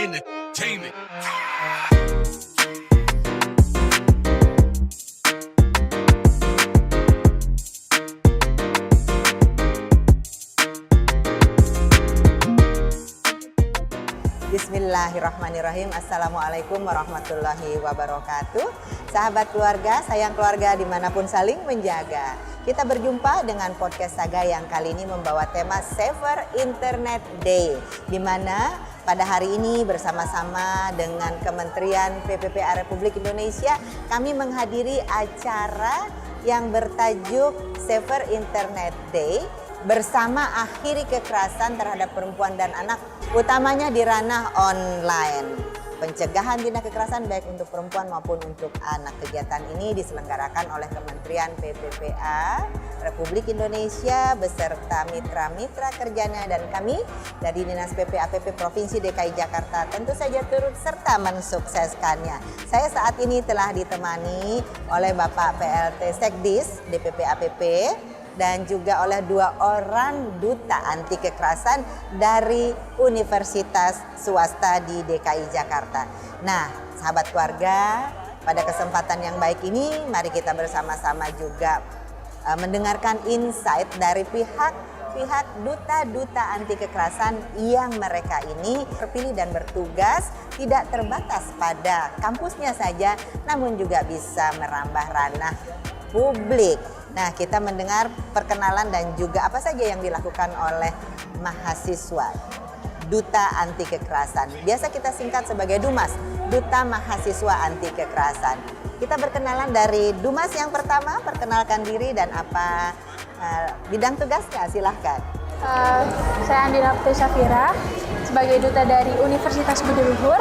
entertainment. Bismillahirrahmanirrahim. Assalamualaikum warahmatullahi wabarakatuh. Sahabat keluarga, sayang keluarga dimanapun saling menjaga. Kita berjumpa dengan podcast Saga yang kali ini membawa tema Saver Internet Day, di mana pada hari ini bersama-sama dengan Kementerian PPPA Republik Indonesia kami menghadiri acara yang bertajuk Saver Internet Day bersama akhiri kekerasan terhadap perempuan dan anak, utamanya di ranah online. Pencegahan tindak kekerasan baik untuk perempuan maupun untuk anak. Kegiatan ini diselenggarakan oleh Kementerian PPPA Republik Indonesia beserta mitra-mitra kerjanya dan kami dari Dinas PPAPP Provinsi DKI Jakarta tentu saja turut serta mensukseskannya. Saya saat ini telah ditemani oleh Bapak PLT Sekdis DPP APP dan juga oleh 2 orang duta anti kekerasan dari universitas swasta di DKI Jakarta. Nah, sahabat keluarga, pada kesempatan yang baik ini mari kita bersama-sama juga mendengarkan insight dari pihak duta-duta anti kekerasan yang mereka ini terpilih dan bertugas tidak terbatas pada kampusnya saja, namun juga bisa merambah ranah publik. Nah, kita mendengar perkenalan dan juga apa saja yang dilakukan oleh mahasiswa Duta Anti Kekerasan. Biasa kita singkat sebagai Dumas, Duta Mahasiswa Anti Kekerasan. Kita berkenalan dari Dumas yang pertama, perkenalkan diri dan apa bidang tugasnya, silahkan. Saya Andina Putri Safira, sebagai duta dari Universitas Budi Luhur.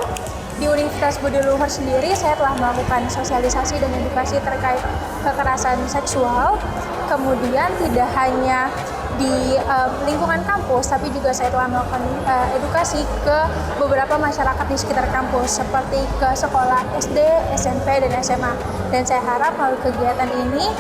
Di Universitas Budi Luhur sendiri saya telah melakukan sosialisasi dan edukasi terkait kekerasan seksual. Kemudian tidak hanya di lingkungan kampus, tapi juga saya telah melakukan edukasi ke beberapa masyarakat di sekitar kampus, seperti ke sekolah SD, SMP, dan SMA. Dan saya harap melalui kegiatan ini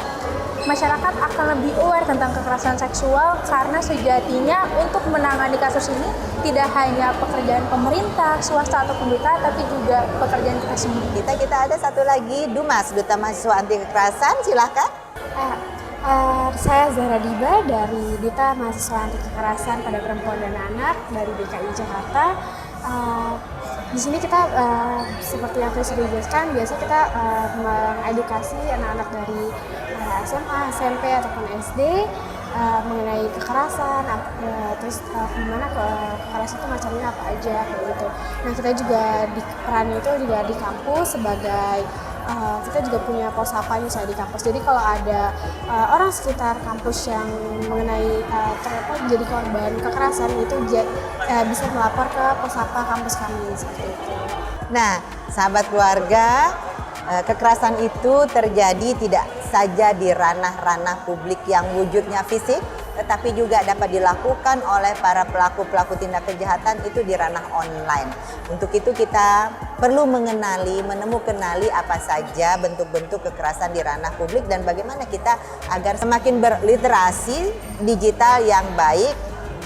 masyarakat akan lebih aware tentang kekerasan seksual, karena sejatinya untuk menangani kasus ini tidak hanya pekerjaan pemerintah, swasta atau duta, tapi juga pekerjaan kita sendiri. Kita ada satu lagi Dumas, Duta Mahasiswa Anti Kekerasan, silahkan. Saya Zahra Diba dari Duta Mahasiswa Anti Kekerasan pada Perempuan dan Anak dari DKI Jakarta. Di sini kita seperti yang sudah dijelaskan, biasanya kita mengedukasi anak-anak dari SMA, SMP ataupun SD mengenai kekerasan, terus gimana kekerasan itu macamnya apa aja kayak gitu. Nah, kita juga di peran itu juga di kampus sebagai kita juga punya posapa misalnya di kampus. Jadi kalau ada orang sekitar kampus yang mengenai jadi korban kekerasan itu bisa melapor ke posapa kampus kami seperti itu. Nah, sahabat keluarga, kekerasan itu terjadi tidak saja di ranah-ranah publik yang wujudnya fisik, tetapi juga dapat dilakukan oleh para pelaku-pelaku tindak kejahatan itu di ranah online. Untuk itu kita perlu menemukan apa saja bentuk-bentuk kekerasan di ranah publik dan bagaimana kita agar semakin berliterasi digital yang baik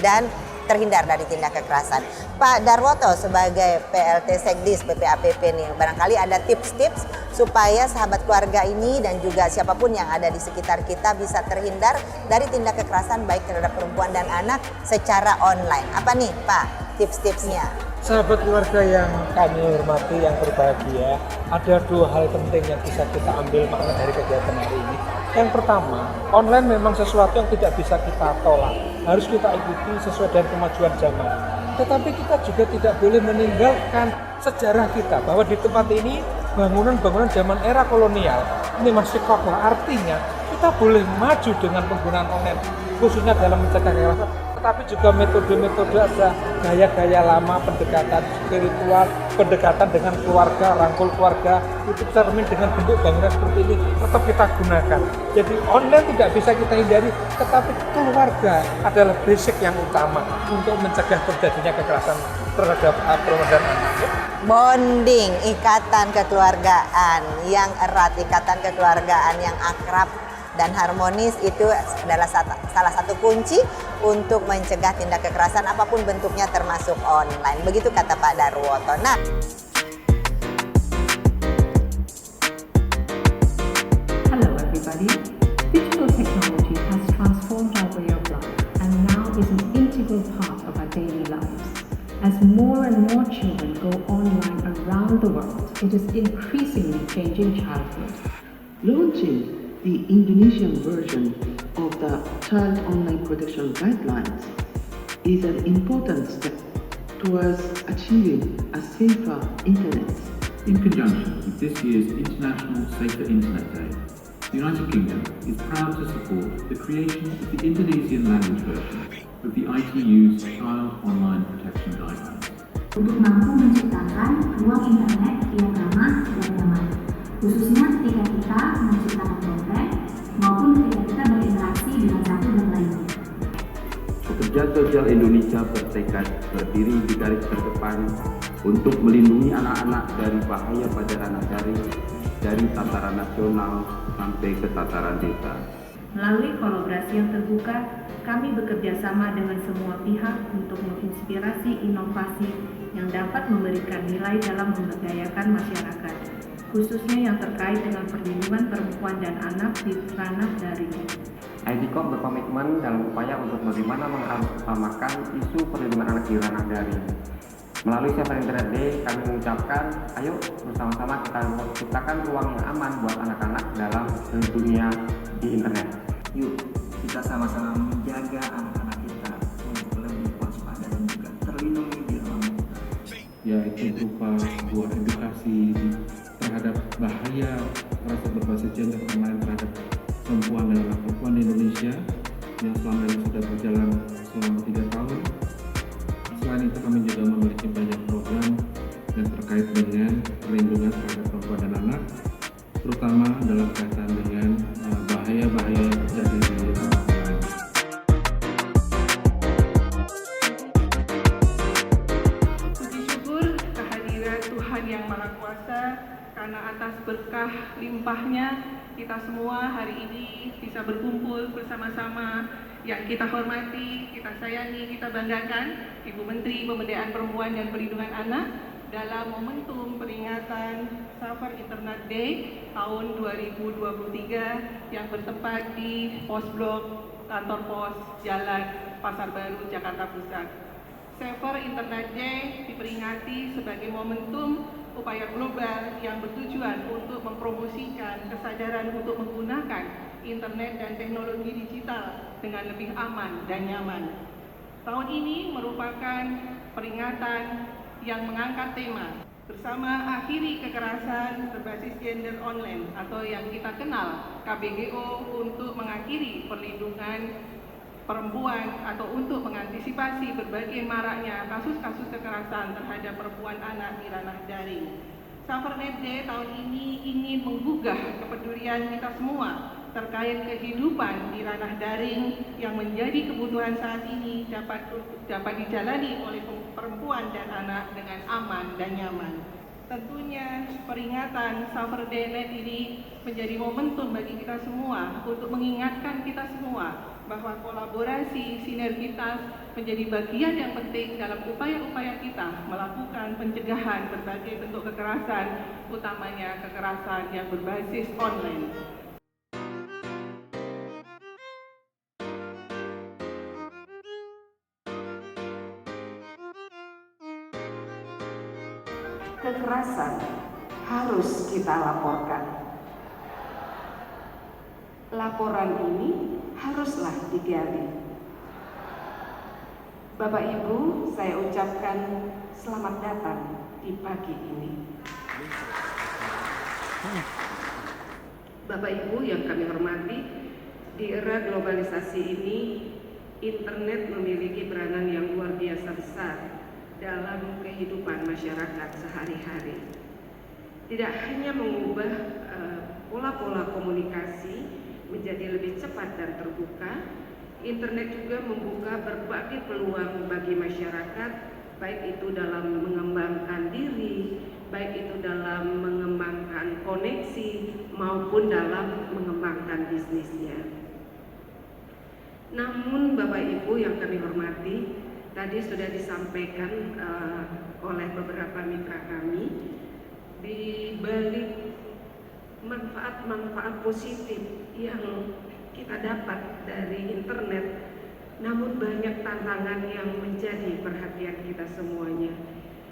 dan terhindar dari tindak kekerasan. Pak Darwoto sebagai PLT Sekdis PPAPP nih, barangkali ada tips-tips supaya sahabat keluarga ini dan juga siapapun yang ada di sekitar kita bisa terhindar dari tindak kekerasan baik terhadap perempuan dan anak secara online. Apa nih Pak tips-tipsnya? Sahabat keluarga yang kami hormati, yang berbahagia, ada 2 hal penting yang bisa kita ambil makna dari kegiatan hari ini. Yang pertama, online memang sesuatu yang tidak bisa kita tolak, harus kita ikuti sesuai dengan kemajuan zaman. Tetapi kita juga tidak boleh meninggalkan sejarah kita, bahwa di tempat ini bangunan-bangunan zaman era kolonial ini masih kokoh. Artinya kita boleh maju dengan penggunaan online, khususnya dalam mencegah kekerasan, tetapi juga metode-metode ada gaya-gaya lama, pendekatan spiritual, pendekatan dengan keluarga, rangkul keluarga, itu cermin dengan bentuk bangunan seperti ini tetap kita gunakan. Jadi online tidak bisa kita hindari, tetapi keluarga adalah basic yang utama untuk mencegah terjadinya kekerasan terhadap perempuan dan anak. Bonding, ikatan kekeluargaan yang erat, ikatan kekeluargaan yang akrab dan harmonis itu adalah salah satu kunci untuk mencegah tindak kekerasan apapun bentuknya termasuk online. Begitu kata Pak Darwoto. Nah, hello everybody. Digital technology has transformed our way of life and now is an integral part of our daily lives. As more and more children go online around the world, it is increasingly changing childhood. Launching the Indonesian version of the Child Online Protection Guidelines is an important step towards achieving a safer internet. In conjunction with this year's International Safer Internet Day, the United Kingdom is proud to support the creation of the Indonesian language version of the ITU's Child Online Protection Guidelines. Untuk mampu menciptakan ruang internet yang ramah dan nyaman, khususnya ketika kita menciptakan konten maupun ketika kita berinteraksi dengan satu dan lainnya. Pekerja sosial Indonesia bertekad berdiri di garis terdepan untuk melindungi anak-anak dari bahaya pada ranah daring, dari tataran nasional sampai ke tataran desa. Melalui kolaborasi yang terbuka, kami bekerja sama dengan semua pihak untuk menginspirasi inovasi yang dapat memberikan nilai dalam memberdayakan masyarakat, khususnya yang terkait dengan perlindungan perempuan dan anak di ranah daring. IDCOM berkomitmen dalam upaya untuk bagaimana mengutamakan isu perlindungan anak di ranah daring. Melalui Safer Internet Day, kami mengucapkan, ayo bersama-sama kita ciptakan ruang yang aman buat anak-anak dalam dunia di internet. Yuk, kita sama-sama menjaga anak-anak kita untuk lebih waspada dan juga terlindungi di ruang Yaitu berupa sebuah edukasi terhadap bahaya kekerasan berbasis gender online terhadap perempuan dan anak perempuan di Indonesia yang selama ini sudah berjalan selama 3 tahun. Selain itu kami juga memiliki banyak program yang terkait dengan perlindungan terhadap perempuan dan anak, terutama dalam kaitan dengan bahaya-bahaya yang terjadi di online. Puji syukur kehadiran Tuhan Yang Maha Kuasa, karena atas berkah limpahnya kita semua hari ini bisa berkumpul bersama-sama. Yang kita hormati, kita sayangi, kita banggakan Ibu Menteri Pemberdayaan Perempuan dan Perlindungan Anak dalam momentum peringatan Safer Internet Day tahun 2023 yang bertempat di Pos Blok Kantor Pos Jalan Pasar Baru, Jakarta Pusat. Safer Internet Day diperingati sebagai momentum upaya global yang bertujuan untuk mempromosikan kesadaran untuk menggunakan internet dan teknologi digital dengan lebih aman dan nyaman. Tahun ini merupakan peringatan yang mengangkat tema bersama akhiri kekerasan berbasis gender online atau yang kita kenal KBGO untuk mengakhiri perlindungan perempuan atau untuk mengantisipasi berbagai maraknya kasus-kasus kekerasan terhadap perempuan anak di ranah daring. Safernet Day tahun ini ingin menggugah kepedulian kita semua terkait kehidupan di ranah daring yang menjadi kebutuhan saat ini dapat dijalani oleh perempuan dan anak dengan aman dan nyaman. Tentunya peringatan Safernet ini menjadi momentum bagi kita semua untuk mengingatkan kita semua bahwa kolaborasi sinergitas menjadi bagian yang penting dalam upaya-upaya kita melakukan pencegahan berbagai bentuk kekerasan, utamanya kekerasan yang berbasis online. Kekerasan harus kita laporkan. Laporan ini haruslah digali. Bapak Ibu, saya ucapkan selamat datang di pagi ini. Bapak Ibu yang kami hormati, di era globalisasi ini, internet memiliki peranan yang luar biasa besar dalam kehidupan masyarakat sehari-hari. Tidak hanya mengubah pola-pola komunikasi menjadi lebih cepat dan terbuka, internet juga membuka berbagai peluang bagi masyarakat, baik itu dalam mengembangkan diri, baik itu dalam mengembangkan koneksi maupun dalam mengembangkan bisnisnya. Namun Bapak Ibu yang kami hormati, tadi sudah disampaikan oleh beberapa mitra kami, di balik manfaat-manfaat positif yang kita dapat dari internet, namun banyak tantangan yang menjadi perhatian kita semuanya.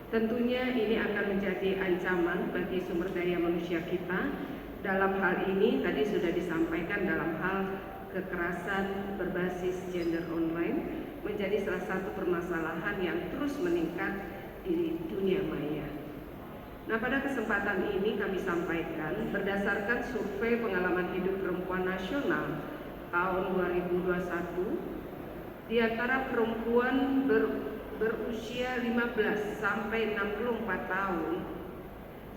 Tentunya ini akan menjadi ancaman bagi sumber daya manusia kita. Dalam hal ini tadi sudah disampaikan, dalam hal kekerasan berbasis gender online menjadi salah satu permasalahan yang terus meningkat di dunia maya. Nah, pada kesempatan ini kami sampaikan berdasarkan survei pengalaman hidup perempuan nasional tahun 2021, di antara perempuan berusia 15 sampai 64 tahun,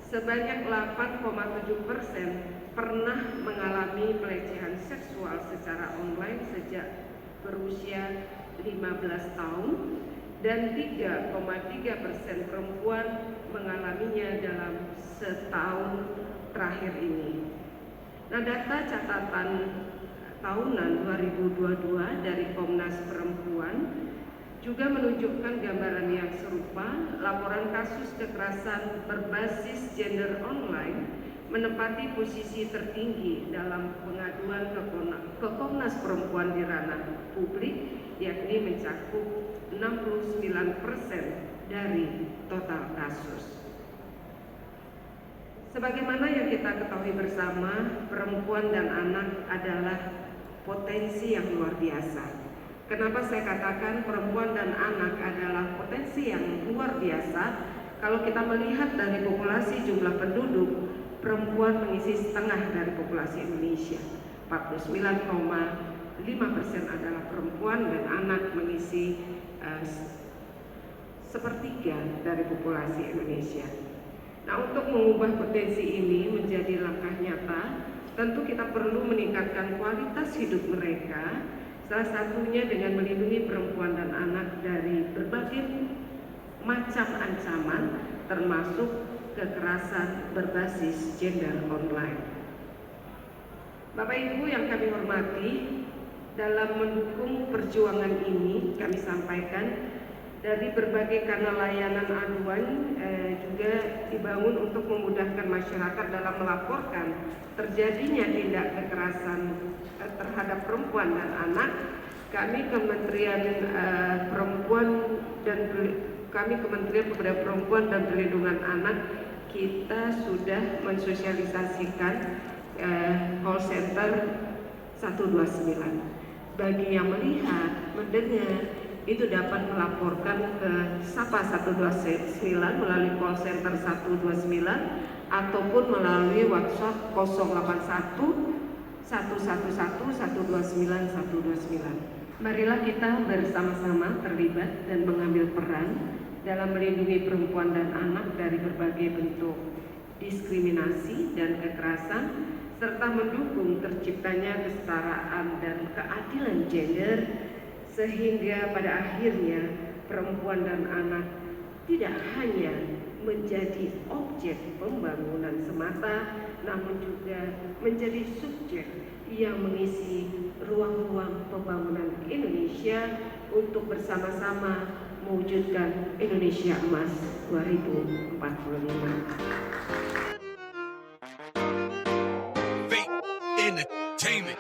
sebanyak 8,7% pernah mengalami pelecehan seksual secara online sejak berusia 15 tahun, dan 3,3% perempuan mengalaminya dalam setahun terakhir ini. Nah, data catatan tahunan 2022 dari Komnas Perempuan juga menunjukkan gambaran yang serupa. Laporan kasus kekerasan berbasis gender online menempati posisi tertinggi dalam pengaduan ke Komnas Perempuan di ranah publik, yakni mencakup 69% dari total kasus. Sebagaimana yang kita ketahui bersama, perempuan dan anak adalah potensi yang luar biasa. Kenapa saya katakan perempuan dan anak adalah potensi yang luar biasa? Kalau kita melihat dari populasi jumlah penduduk, perempuan mengisi setengah dari populasi Indonesia. 49,5% adalah perempuan, dan anak mengisi sepertiga dari populasi Indonesia. Nah, untuk mengubah potensi ini menjadi langkah nyata, tentu kita perlu meningkatkan kualitas hidup mereka, salah satunya dengan melindungi perempuan dan anak dari berbagai macam ancaman, termasuk kekerasan berbasis gender online. Bapak Ibu yang kami hormati, dalam mendukung perjuangan ini kami sampaikan dari berbagai kanal layanan aduan juga dibangun untuk memudahkan masyarakat dalam melaporkan terjadinya tindak kekerasan terhadap perempuan dan anak. Kami Kementerian Pemberdayaan Perempuan dan Perlindungan Anak, kita sudah mensosialisasikan call center 129. Bagi yang melihat, mendengar, itu dapat melaporkan ke Sapa 129 melalui call center 129 ataupun melalui WhatsApp 081 111 129 129. Marilah kita bersama-sama terlibat dan mengambil peran dalam melindungi perempuan dan anak dari berbagai bentuk diskriminasi dan kekerasan, serta mendukung terciptanya kesetaraan dan keadilan gender, sehingga pada akhirnya perempuan dan anak tidak hanya menjadi objek pembangunan semata, namun juga menjadi subjek yang mengisi ruang-ruang pembangunan Indonesia untuk bersama-sama mewujudkan Indonesia Emas 2045. Entertainment.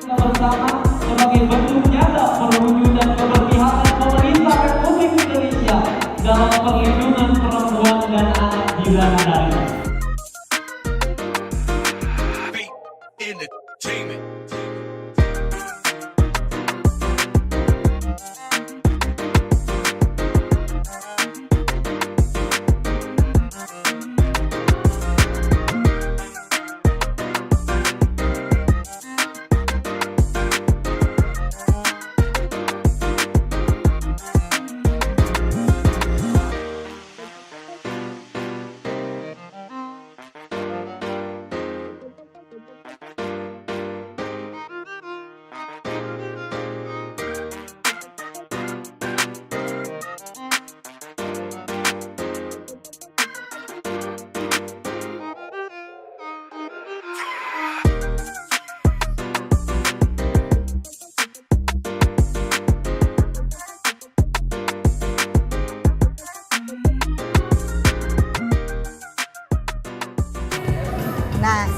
Bersama sebagai bentuk nyata perwujudan keberpihakan pemerintah Republik Indonesia dalam perlindungan perempuan dan anak di ranah daring. Entertainment.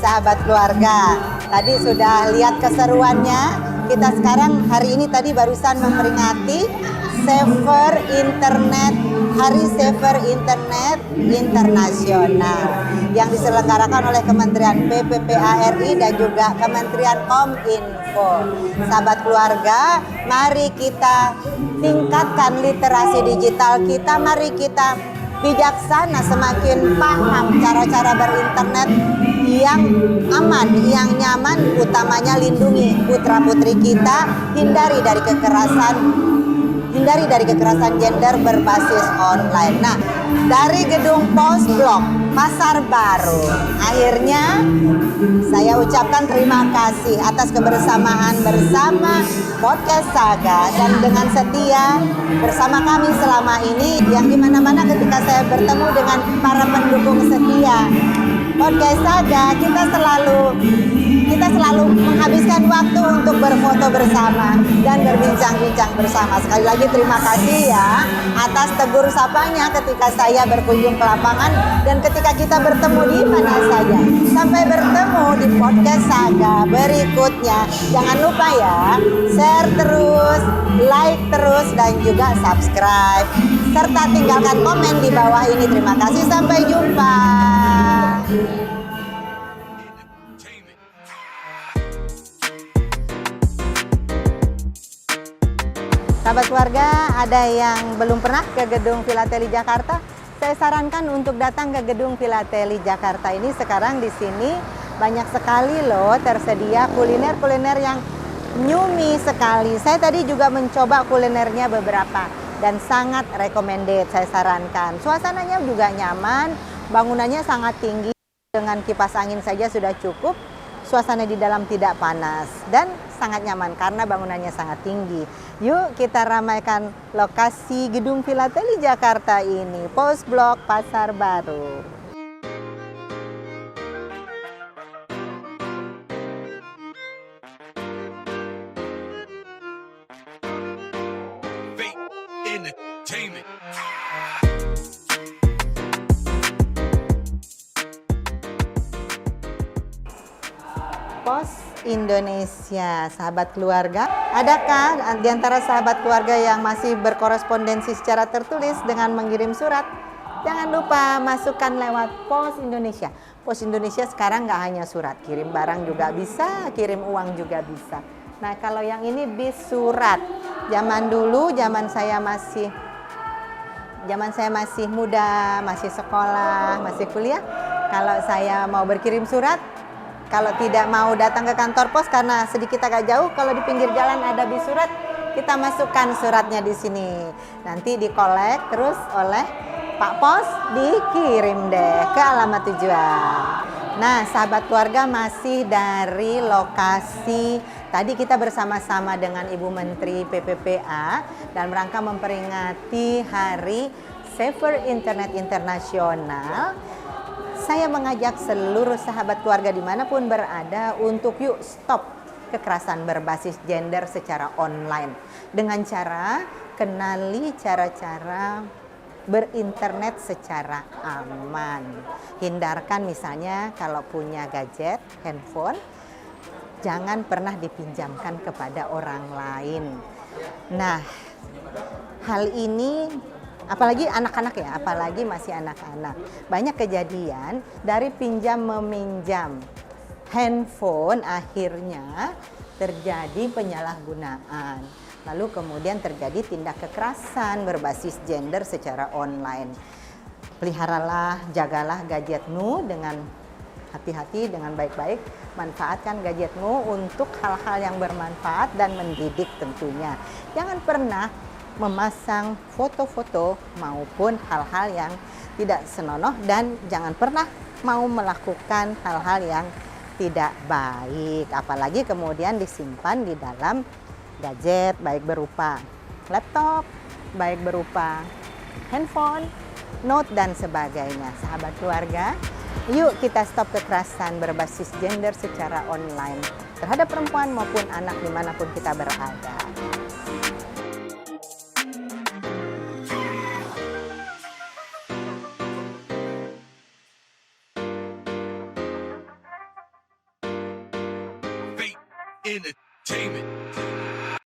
sahabat keluarga. Tadi sudah lihat keseruannya. Kita sekarang hari ini tadi barusan memperingati Saver Internet, Hari Saver Internet Internasional yang diselenggarakan oleh Kementerian PPPA RI dan juga Kementerian Kominfo. Sahabat keluarga, mari kita tingkatkan literasi digital kita, mari kita bijaksana, semakin paham cara-cara berinternet yang aman, yang nyaman, utamanya lindungi putra-putri kita, hindari dari kekerasan gender berbasis online. Nah, dari gedung Pos Blok Pasar Baru, akhirnya saya ucapkan terima kasih atas kebersamaan bersama Podcast Saga dan dengan setia bersama kami selama ini, yang dimana-mana ketika saya bertemu dengan para pendukung setia Podcast Saga, kita selalu menghabiskan waktu untuk berfoto bersama dan berbincang-bincang bersama. Sekali lagi terima kasih ya atas tegur sapanya ketika saya berkunjung ke lapangan dan ketika kita bertemu di mana saja. Sampai bertemu di Podcast Saga berikutnya. Jangan lupa ya, share terus, like terus, dan juga subscribe. Serta tinggalkan komen di bawah ini. Terima kasih, sampai jumpa. Sahabat keluarga, ada yang belum pernah ke Gedung Filateli Jakarta? Saya sarankan untuk datang ke Gedung Filateli Jakarta ini. Sekarang di sini banyak sekali loh tersedia kuliner-kuliner yang nyumi sekali. Saya tadi juga mencoba kulinernya beberapa dan sangat recommended, saya sarankan. Suasananya juga nyaman, bangunannya sangat tinggi, dengan kipas angin saja sudah cukup. Suasana di dalam tidak panas dan sangat nyaman karena bangunannya sangat tinggi. Yuk kita ramaikan lokasi Gedung Filateli Jakarta ini, Pos Blok Pasar Baru. Pos Indonesia, sahabat keluarga. Adakah di antara sahabat keluarga yang masih berkorespondensi secara tertulis dengan mengirim surat? Jangan lupa masukkan lewat Pos Indonesia. Pos Indonesia sekarang nggak hanya surat, kirim barang juga bisa, kirim uang juga bisa. Nah, kalau yang ini bis surat. Zaman dulu, zaman saya masih muda, masih sekolah, masih kuliah, kalau saya mau berkirim surat, kalau tidak mau datang ke kantor pos karena sedikit agak jauh, kalau di pinggir jalan ada bis surat, kita masukkan suratnya di sini. Nanti dikolek terus oleh Pak Pos, dikirim deh ke alamat tujuan. Nah, sahabat keluarga, masih dari lokasi tadi kita bersama-sama dengan Ibu Menteri PPPA dalam rangka memperingati Hari Saver Internet Internasional. Saya mengajak seluruh sahabat keluarga dimanapun berada untuk yuk stop kekerasan berbasis gender secara online. Dengan cara kenali cara-cara berinternet secara aman. Hindarkan misalnya kalau punya gadget, handphone, jangan pernah dipinjamkan kepada orang lain. Nah, hal ini apalagi anak-anak ya, apalagi masih anak-anak. Banyak kejadian dari pinjam meminjam handphone akhirnya terjadi penyalahgunaan. Lalu kemudian terjadi tindak kekerasan berbasis gender secara online. Peliharalah, jagalah gadgetmu dengan hati-hati, dengan baik-baik. Manfaatkan gadgetmu untuk hal-hal yang bermanfaat dan mendidik tentunya. Jangan pernah memasang foto-foto maupun hal-hal yang tidak senonoh, dan jangan pernah mau melakukan hal-hal yang tidak baik, apalagi kemudian disimpan di dalam gadget, baik berupa laptop, baik berupa handphone, note, dan sebagainya. Sahabat keluarga, yuk kita stop kekerasan berbasis gender secara online terhadap perempuan maupun anak dimanapun kita berada. entertainment.